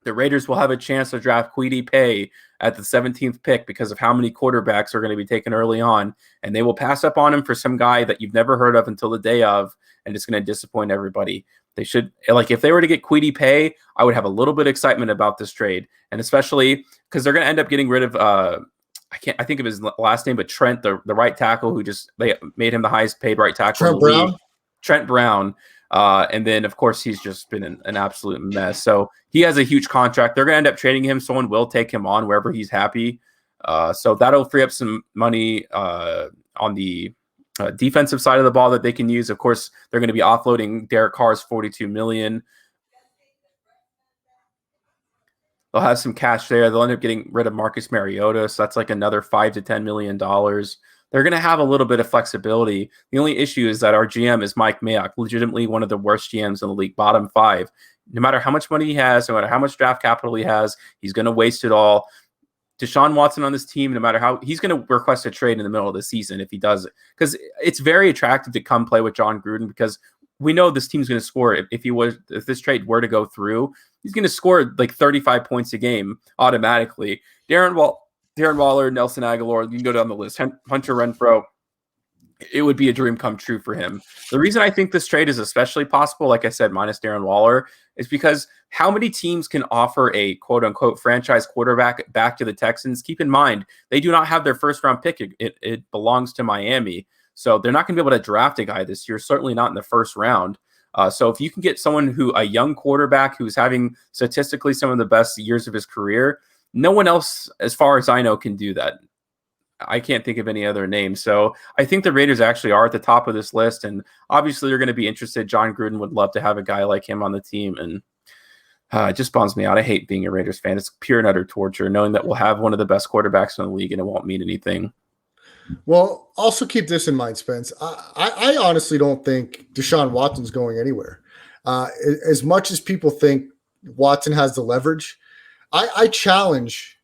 The Raiders will have a chance to draft Kwity Paye at the 17th pick because of how many quarterbacks are going to be taken early on, and they will pass up on him for some guy that you've never heard of until the day of, and it's going to disappoint everybody. They should, if they were to get Kwity Paye, I would have a little bit of excitement about this trade, and especially because they're going to end up getting rid of I think of his last name, but Trent, the right tackle, who they made him the highest paid right tackle. Trent Brown. Trent Brown. And then, of course, he's just been an absolute mess. So he has a huge contract. They're going to end up trading him. Someone will take him on wherever he's happy. So that'll free up some money on the defensive side of the ball that they can use. Of course, they're going to be offloading Derek Carr's $42 million. They'll have some cash there. They'll end up getting rid of Marcus Mariota. So that's like another $5 to $10 million. They're going to have a little bit of flexibility. The only issue is that our GM is Mike Mayock, legitimately one of the worst GMs in the league, bottom 5. No matter how much money he has, no matter how much draft capital he has, he's going to waste it all. Deshaun Watson on this team, no matter how, he's going to request a trade in the middle of the season if he does it. Because it's very attractive to come play with John Gruden, because we know this team's going to score. If this trade were to go through, he's going to score like 35 points a game automatically. Darren Waller, Nelson Aguilar, you can go down the list. Hunter Renfrow, it would be a dream come true for him. The reason I think this trade is especially possible, like I said, minus Darren Waller, is because how many teams can offer a quote-unquote franchise quarterback back to the Texans? Keep in mind, they do not have their first-round pick. It belongs to Miami. So they're not going to be able to draft a guy this year, certainly not in the first round. So if you can get a young quarterback who's having statistically some of the best years of his career, no one else, as far as I know, can do that. I can't think of any other names. So I think the Raiders actually are at the top of this list, and obviously they're going to be interested. John Gruden would love to have a guy like him on the team, and it just bums me out. I hate being a Raiders fan. It's pure and utter torture, knowing that we'll have one of the best quarterbacks in the league and it won't mean anything. Well, also keep this in mind, Spence. I honestly don't think Deshaun Watson's going anywhere. As much as people think Watson has the leverage, I challenge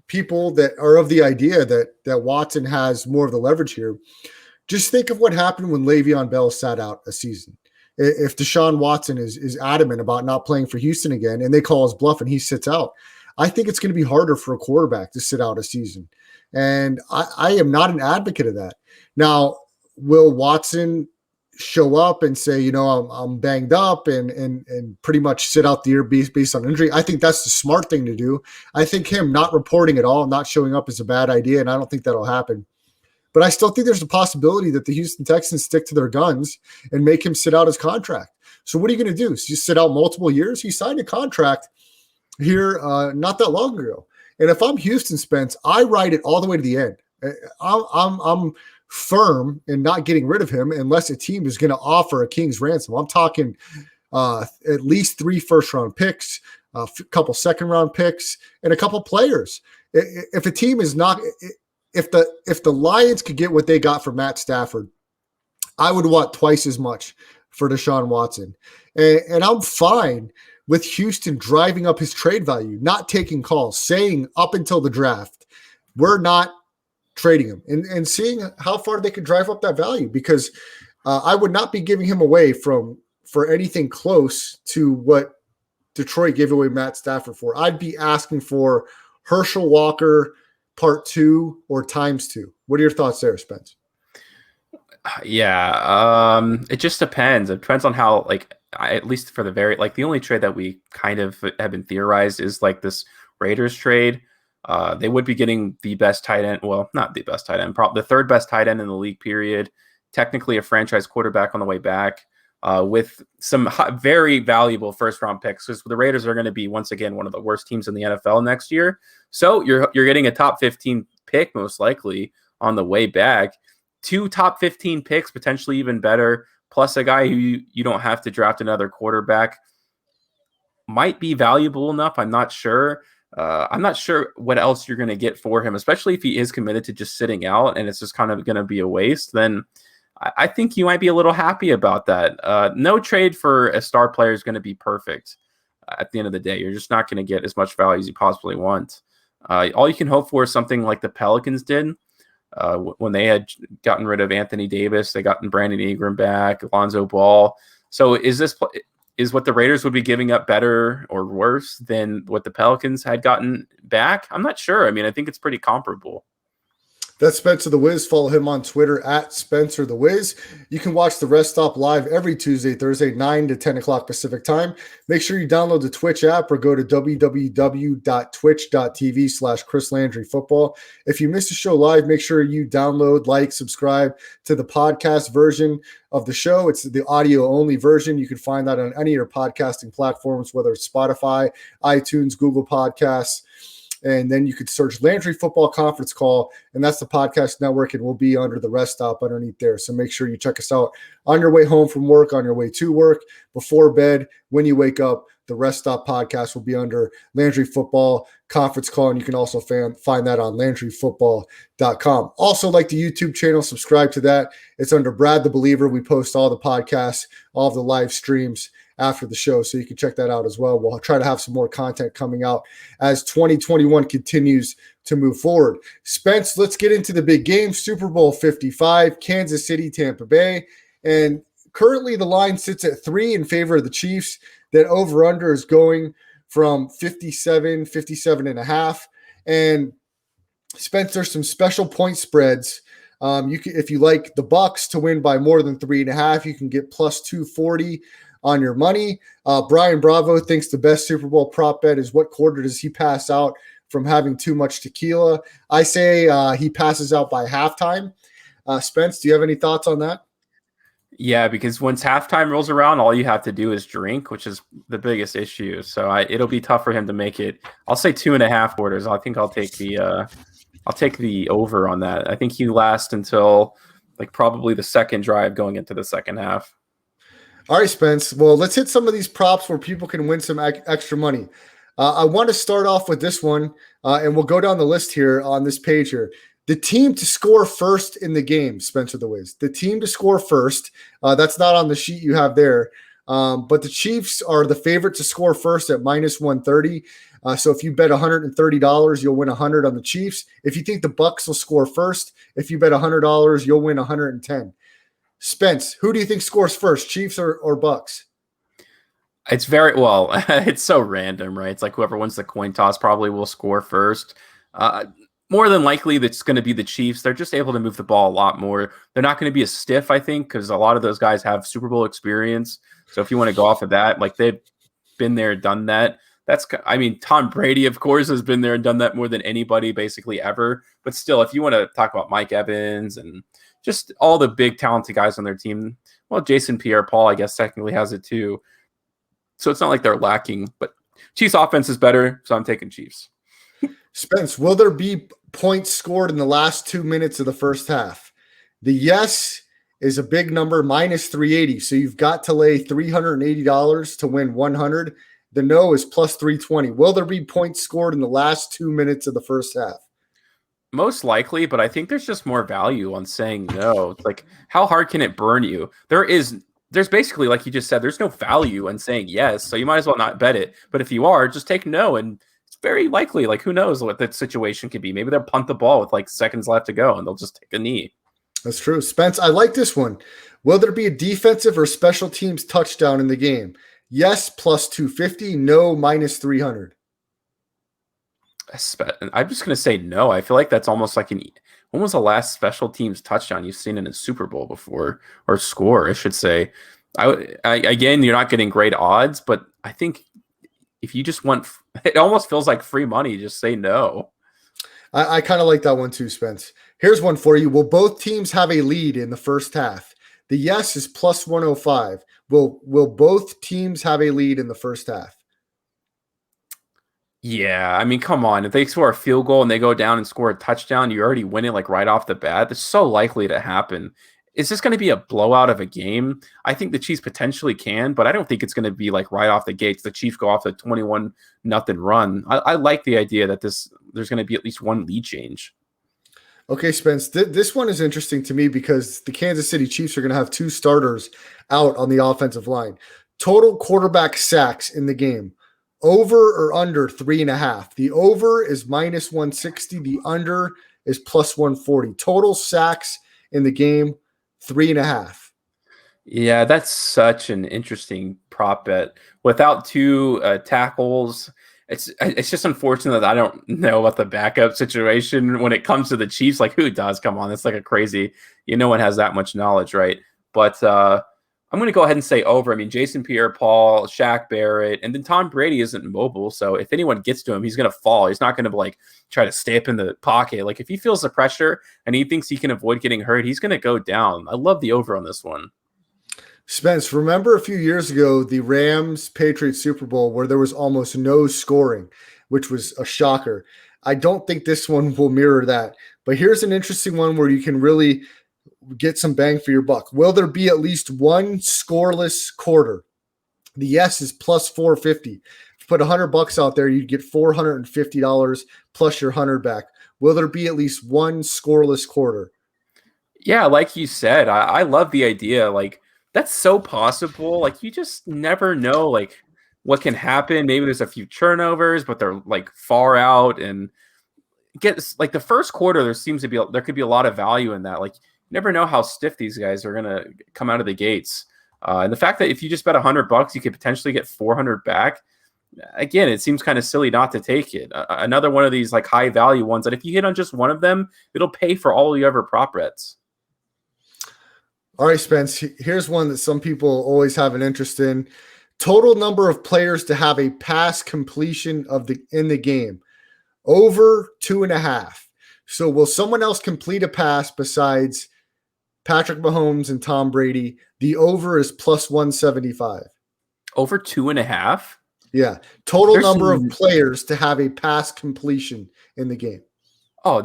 people that are of the idea that Watson has more of the leverage here. Just think of what happened when Le'Veon Bell sat out a season. If Deshaun Watson is adamant about not playing for Houston again and they call his bluff and he sits out, I think it's going to be harder for a quarterback to sit out a season. And I am not an advocate of that. Now, will Watson show up and say, I'm banged up and pretty much sit out the year based on injury? I think that's the smart thing to do. I think him not reporting at all, not showing up is a bad idea, and I don't think that'll happen. But I still think there's a possibility that the Houston Texans stick to their guns and make him sit out his contract. So what are you going to do? Just sit out multiple years? He signed a contract here not that long ago. And if I'm Houston, Spence, I ride it all the way to the end. I'm firm in not getting rid of him unless a team is going to offer a king's ransom. I'm talking at least 3 first-round picks, a couple second-round picks, and a couple players. If a team is not – if the Lions could get what they got for Matt Stafford, I would want twice as much for Deshaun Watson. And I'm fine with Houston driving up his trade value, not taking calls, saying up until the draft, we're not trading him, and seeing how far they could drive up that value, because I would not be giving him away for anything close to what Detroit gave away Matt Stafford for. I'd be asking for Herschel Walker part 2 or times 2. What are your thoughts there, Spence? Yeah, it just depends. It depends on how, at least for the only trade that we kind of have been theorized is like this Raiders trade. They would be getting the best tight end. Well, not the best tight end, probably the 3rd best tight end in the league, period. Technically a franchise quarterback on the way back, with some very valuable first-round picks, because the Raiders are going to be, once again, one of the worst teams in the NFL next year. So you're getting a top 15 pick, most likely, on the way back. 2 top 15 picks, potentially even better, plus a guy who you don't have to draft another quarterback. Might be valuable enough. I'm not sure. I'm not sure what else you're going to get for him, especially if he is committed to just sitting out and it's just kind of going to be a waste. Then I think you might be a little happy about that. No trade for a star player is going to be perfect. At the end of the day, you're just not going to get as much value as you possibly want. All you can hope for is something like the Pelicans did when they had gotten rid of Anthony Davis. They gotten Brandon Ingram back, Alonzo Ball. So is what the Raiders would be giving up better or worse than what the Pelicans had gotten back? I'm not sure. I mean, I think it's pretty comparable. That's Spencer the Wiz. Follow him on Twitter at Spencer the Wiz. You can watch the Rest Stop live every Tuesday, Thursday, 9 to 10 o'clock Pacific time. Make sure you download the Twitch app or go to www.twitch.tv/Chris Landry Football. If you missed the show live, make sure you download, like, subscribe to the podcast version of the show. It's the audio only version. You can find that on any of your podcasting platforms, whether it's Spotify, iTunes, Google Podcasts. And then you could search Landry Football Conference Call, and that's the podcast network, and we'll be under the Rest Stop underneath there. So make sure you check us out on your way home from work, on your way to work, before bed, when you wake up. The Rest Stop podcast will be under Landry Football Conference Call, and you can also find that on LandryFootball.com. Also, like the YouTube channel, subscribe to that. It's under Brad the Believer. We post all the podcasts, all of the live streams after the show, so you can check that out as well. We'll try to have some more content coming out as 2021 continues to move forward. Spence, let's get into the big game. Super Bowl 55, Kansas City, Tampa Bay. And currently the line sits at 3 in favor of the Chiefs. That over-under is going from 57.5. And Spence, there's some special point spreads. You can, if you like the Bucks to win by more than 3.5, you can get plus 240 on your money. Brian Bravo thinks the best Super Bowl prop bet is what quarter does he pass out from having too much tequila. I say he passes out by halftime. Spence, do you have any thoughts on that? Yeah, because once halftime rolls around, all you have to do is drink, which is the biggest issue. So it'll be tough for him to make it. I'll say 2.5 quarters. I think I'll take the over on that. I think he lasts until like probably the second drive going into the second half. All right, Spence. Well, let's hit some of these props where people can win some extra money. I want to start off with this one, and we'll go down the list here on this page here. The team to score first in the game, Spencer the Wiz. The team to score first. That's not on the sheet you have there. But the Chiefs are the favorite to score first at minus 130. So if you bet $130, you'll win $100 on the Chiefs. If you think the Bucks will score first, if you bet $100, you'll win $110. Spence, who do you think scores first, Chiefs or Bucks? It's very well. It's so random, right? It's like whoever wins the coin toss probably will score first. More than likely, that's going to be the Chiefs. They're just able to move the ball a lot more. They're not going to be as stiff, I think, because a lot of those guys have Super Bowl experience. So if you want to go off of that, like they've been there, done that. Tom Brady, of course, has been there and done that more than anybody basically ever. But still, if you want to talk about Mike Evans and just all the big talented guys on their team, well, Jason Pierre-Paul, I guess, technically has it too. So it's not like they're lacking. But Chiefs offense is better, so I'm taking Chiefs. Spence, will there be points scored in the last 2 minutes of the first half? The yes is a big number, minus 380. So you've got to lay $380 to win 100. The no is plus 320. Will there be points scored in the last 2 minutes of the first half? Most likely, but I think there's just more value on saying no. Like, how hard can it burn you? There's basically, like you just said, there's no value in saying yes, so you might as well not bet it. But if you are, just take no, and it's very likely, like, who knows what that situation could be. Maybe they'll punt the ball with like seconds left to go, and they'll just take a knee. That's true. Spence, I like this one. Will there be a defensive or special teams touchdown in the game? Yes, plus 250. No, minus 300. I'm just going to say no. I feel like that's almost like when was the last special teams touchdown you've seen in a Super Bowl before, or score, I should say. Again, you're not getting great odds, but I think if you just want, it almost feels like free money. Just say no. I kind of like that one too, Spence. Here's one for you. Will both teams have a lead in the first half? The yes is plus 105. Will both teams have a lead in the first half? Yeah, I mean, come on. If they score a field goal and they go down and score a touchdown, you already win it like right off the bat. It's so likely to happen. Is this going to be a blowout of a game? I think the Chiefs potentially can, but I don't think it's going to be like right off the gates. The Chiefs go off a 21-0 run. I like the idea that there's going to be at least one lead change. Okay, Spence, this one is interesting to me because the Kansas City Chiefs are going to have 2 starters out on the offensive line. Total quarterback sacks in the game. Over or under 3.5. The over is minus 160. The under is plus 140. Total sacks in the game, 3.5. Yeah, that's such an interesting prop bet. Without 2 tackles, It's just unfortunate that I don't know about the backup situation when it comes to the Chiefs. Like, who does? Come on, it's like a crazy. No one has that much knowledge, right? But I'm going to go ahead and say over. I mean, Jason Pierre-Paul, Shaq Barrett, and then Tom Brady isn't mobile. So if anyone gets to him, he's going to fall. He's not going to like try to stay up in the pocket. Like if he feels the pressure and he thinks he can avoid getting hurt, he's going to go down. I love the over on this one. Spence, remember a few years ago, the Rams-Patriots Super Bowl where there was almost no scoring, which was a shocker. I don't think this one will mirror that. But here's an interesting one where you can really get some bang for your buck. Will there be at least one scoreless quarter? The yes is plus 450. If you put $100 out there, you'd get $450 plus your 100 back. Will there be at least one scoreless quarter? Yeah, like you said, I love the idea. Like that's so possible. Like you just never know like what can happen. Maybe there's a few turnovers, but they're like far out and get like the first quarter. There could be a lot of value in that. Like never know how stiff these guys are going to come out of the gates. And the fact that if you just bet $100, you could potentially get 400 back. Again, it seems kind of silly not to take it. Another one of these like high value ones that if you hit on just one of them, it'll pay for all your other prop bets. All right, Spence, here's one that some people always have an interest in. Total number of players to have a pass completion in the game. Over 2.5. So will someone else complete a pass besides Patrick Mahomes and Tom Brady? The over is plus 175. Over 2.5? Yeah. Total number of players to have a pass completion in the game. Oh,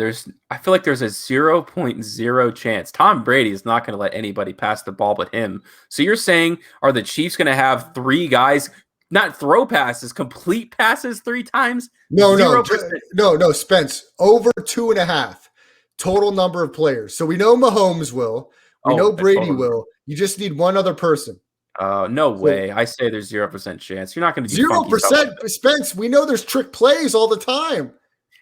I feel like there's a 0.0 chance. Tom Brady is not going to let anybody pass the ball but him. So you're saying, are the Chiefs going to have three guys not throw passes, complete passes 3 times? No, Spence. Over 2.5 total number of players. So we know Mahomes will. We know Brady will. You just need one other person. No way. I say there's 0% chance. You're not going to do 0%, Spence. We know there's trick plays all the time.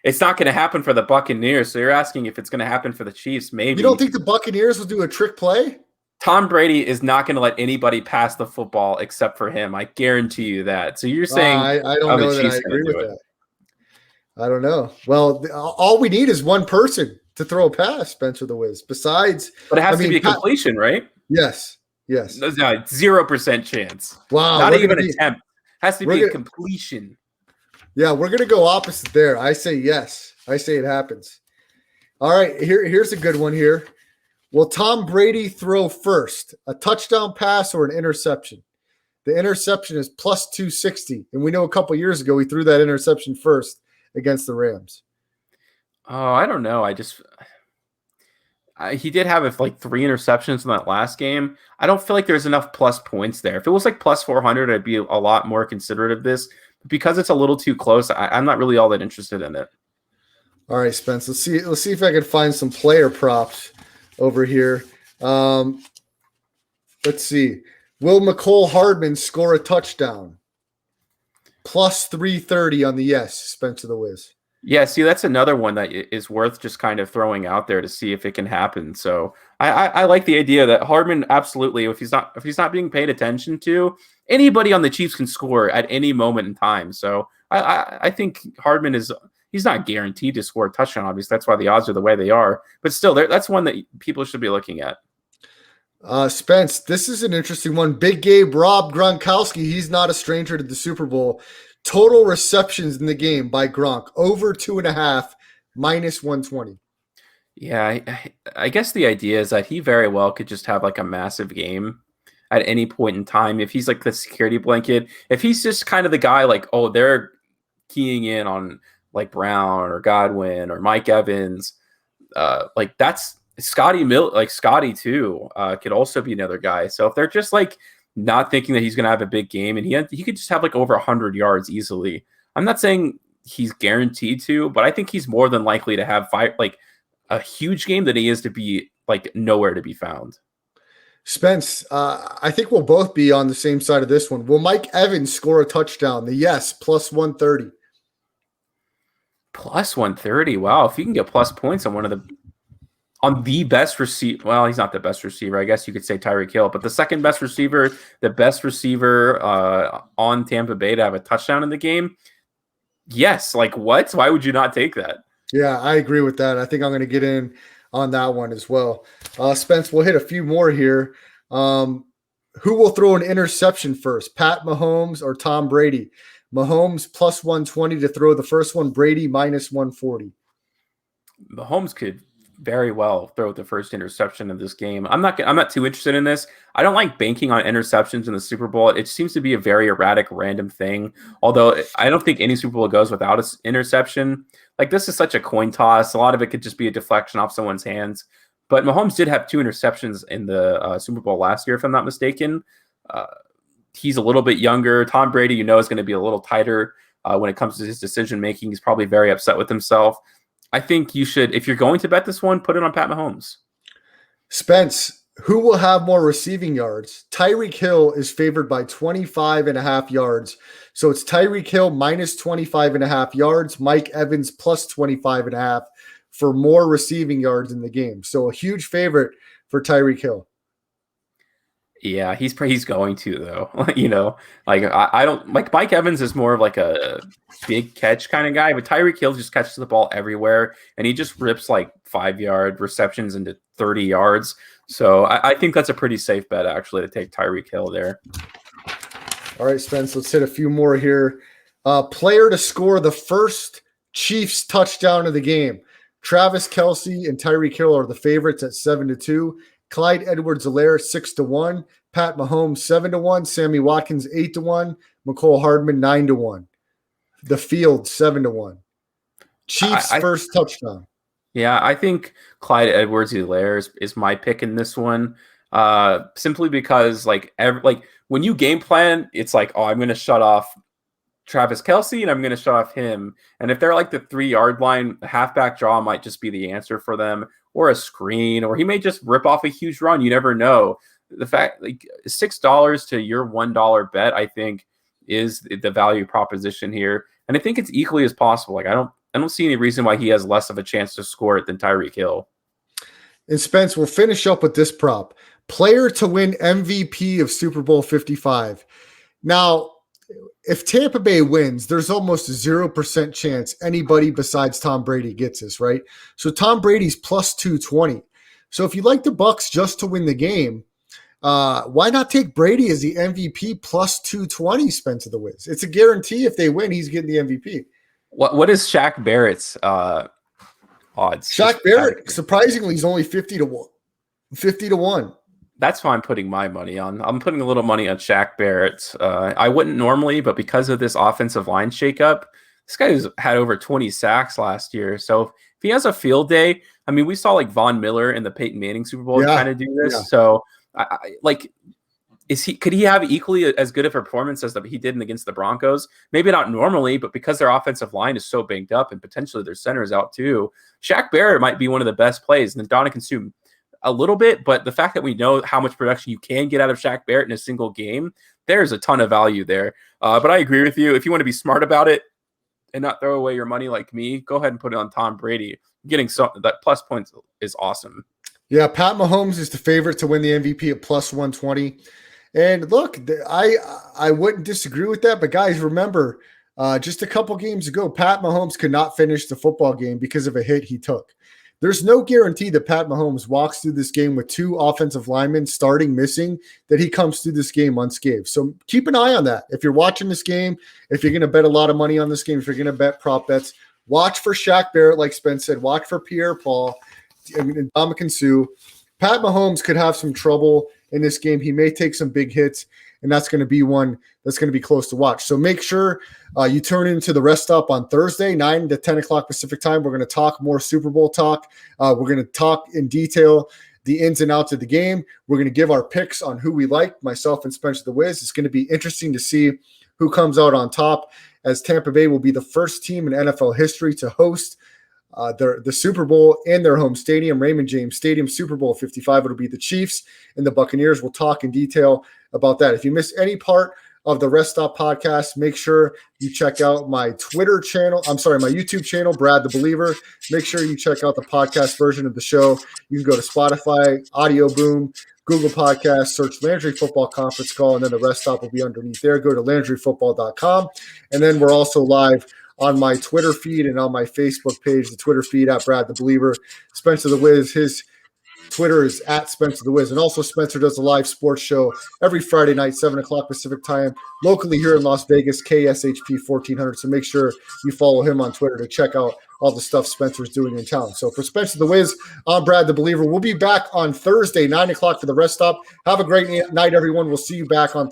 It's not going to happen for the Buccaneers. So you're asking if it's going to happen for the Chiefs. Maybe. You don't think the Buccaneers will do a trick play? Tom Brady is not going to let anybody pass the football except for him. I guarantee you that. So you're saying I don't know that I agree with that. I don't know. Well, all we need is one person to throw a pass, Spencer the Wiz. Besides, but it has to be a completion, right? Yes. No, 0% chance. Wow. Not even an attempt. Has to be a completion. Yeah, we're going to go opposite there. I say yes. I say it happens. All right, here's a good one here. Will Tom Brady throw first, a touchdown pass or an interception? The interception is plus 260, and we know a couple years ago he threw that interception first against the Rams. Oh, I don't know. He did have like 3 interceptions in that last game. I don't feel like there's enough plus points there. If it was like plus 400, I'd be a lot more considerate of this. Because it's a little too close, I'm not really all that interested in it. All right, Spence. Let's see if I can find some player props over here. Let's see. Will McCole Hardman score a touchdown? Plus 330 on the yes, Spencer the Wiz. Yeah, see, that's another one that is worth just kind of throwing out there to see if it can happen. So I like the idea that Hardman absolutely, if he's not being paid attention to, anybody on the Chiefs can score at any moment in time. So I think Hardman he's not guaranteed to score a touchdown. Obviously, that's why the odds are the way they are. But still, that's one that people should be looking at. Spence, this is an interesting one. Big Gabe Rob Gronkowski. He's not a stranger to the Super Bowl. Total receptions in the game by Gronk over 2.5, minus 120. Yeah, I guess the idea is that he very well could just have like a massive game at any point in time. If he's like the security blanket, if he's just kind of the guy like, oh, they're keying in on like Brown or Godwin or Mike Evans, like that's Scotty too could also be another guy. So if they're just like not thinking that he's going to have a big game and he could just have like over 100 yards easily. I'm not saying he's guaranteed to, but I think he's more than likely to have like a huge game than he is to be like nowhere to be found. Spence, I think we'll both be on the same side of this one. Will Mike Evans score a touchdown? The yes, plus 130. Plus 130. Wow. If you can get plus points on the best receiver. Well, he's not the best receiver. I guess you could say Tyreek Hill, but the second best receiver, the best receiver on Tampa Bay to have a touchdown in the game. Yes. Like what? Why would you not take that? Yeah, I agree with that. I think I'm going to get in on that one as well. Spence, we'll hit a few more here. Who will throw an interception first, Pat Mahomes or Tom Brady? Mahomes plus 120 to throw the first one, Brady minus 140. Mahomes could very well throw the first interception of this game. I'm not too interested in this. I don't like banking on interceptions in the Super Bowl. It seems to be a very erratic, random thing. Although I don't think any Super Bowl goes without an interception. Like this is such a coin toss. A lot of it could just be a deflection off someone's hands. But Mahomes did have 2 interceptions in the Super Bowl last year, if I'm not mistaken. He's a little bit younger. Tom Brady, is going to be a little tighter when it comes to his decision making. He's probably very upset with himself. I think you should, if you're going to bet this one, put it on Pat Mahomes. Spence, who will have more receiving yards? Tyreek Hill is favored by 25.5 yards. So it's Tyreek Hill minus 25.5 yards, Mike Evans plus 25.5 for more receiving yards in the game. So a huge favorite for Tyreek Hill. Yeah, he's going to though. Like I don't like Mike Evans is more of like a big catch kind of guy, but Tyreek Hill just catches the ball everywhere, and he just rips like 5-yard receptions into 30 yards. So I think that's a pretty safe bet actually to take Tyreek Hill there. All right, Spence, let's hit a few more here. Player to score the first Chiefs touchdown of the game. Travis Kelce and Tyreek Hill are the favorites at 7-2. Clyde Edwards-Helaire 6-1, Pat Mahomes 7-1, Sammy Watkins 8-1, McCole Hardman 9-1. The field 7-1. Chiefs first touchdown. Yeah, I think Clyde Edwards-Helaire is my pick in this one. Simply because when you game plan, it's like, oh, I'm going to shut off Travis Kelce and I'm going to shut off him. And if they're like the 3-yard line, a halfback draw might just be the answer for them, or a screen, or he may just rip off a huge run. You never know. The fact like $6 to your $1 bet, I think, is the value proposition here. And I think it's equally as possible. Like I don't see any reason why he has less of a chance to score it than Tyreek Hill. And Spence, we'll finish up with this prop. Player to win MVP of Super Bowl 55. Now, if Tampa Bay wins, there's almost a 0% chance anybody besides Tom Brady gets this, right? So Tom Brady's plus 220. So if you like the Bucs just to win the game, why not take Brady as the MVP plus 220, Spencer the Wiz? It's a guarantee if they win, he's getting the MVP. What is Shaq Barrett's odds? Shaq Barrett, surprisingly, he's only 50-1. 50-1. That's why I'm putting my money on. I'm putting a little money on Shaq Barrett. I wouldn't normally, but because of this offensive line shakeup, this guy's had over 20 sacks last year. So if he has a field day, I mean, we saw like Von Miller in the Peyton Manning Super Bowl kind of do this. Yeah. So could he have equally as good a performance as he did against the Broncos? Maybe not normally, but because their offensive line is so banged up and potentially their center's out too, Shaq Barrett might be one of the best plays. And then Donna consume a little bit, but the fact that we know how much production you can get out of Shaq Barrett in a single game, there's a ton of value there. But I agree with you. If you want to be smart about it and not throw away your money like me, go ahead and put it on Tom Brady. Getting that plus points is awesome. Yeah, Pat Mahomes is the favorite to win the MVP at plus 120. And look, I wouldn't disagree with that. But guys, remember, just a couple games ago, Pat Mahomes could not finish the football game because of a hit he took. There's no guarantee that Pat Mahomes walks through this game with 2 offensive linemen starting missing, that he comes through this game unscathed. So keep an eye on that. If you're watching this game, if you're going to bet a lot of money on this game, if you're going to bet prop bets, watch for Shaq Barrett, like Spence said. Watch for Pierre-Paul and Dominican Sue. Pat Mahomes could have some trouble in this game. He may take some big hits, and that's going to be one that's going to be close to watch. So make sure you turn into the Rest Stop on Thursday, 9 to 10 o'clock Pacific time. We're going to talk more Super Bowl talk. We're going to talk in detail the ins and outs of the game. We're going to give our picks on who we like, myself and Spencer the Wiz. It's going to be interesting to see who comes out on top, as Tampa Bay will be the first team in NFL history to host the Super Bowl in their home stadium, Raymond James Stadium. Super Bowl 55. It'll be the Chiefs and the Buccaneers. We'll talk in detail about that. If you missed any part of the Rest Stop podcast, make sure you check out my my YouTube channel, Brad the Believer. Make sure you check out the podcast version of the show. You can go to Spotify, Audio Boom, Google Podcasts, search Landry Football Conference Call, and then the Rest Stop will be underneath there. Go to LandryFootball.com. And then we're also live on my Twitter feed and on my Facebook page, the Twitter feed at Brad the Believer. Spencer the Wiz, his Twitter is at Spencer the Wiz. And also Spencer does a live sports show every Friday night, 7 o'clock Pacific time, locally here in Las Vegas, KSHP 1400. So make sure you follow him on Twitter to check out all the stuff Spencer's doing in town. So for Spencer the Wiz, I'm Brad the Believer. We'll be back on Thursday, 9 o'clock for the rest stop. Have a great night, everyone. We'll see you back on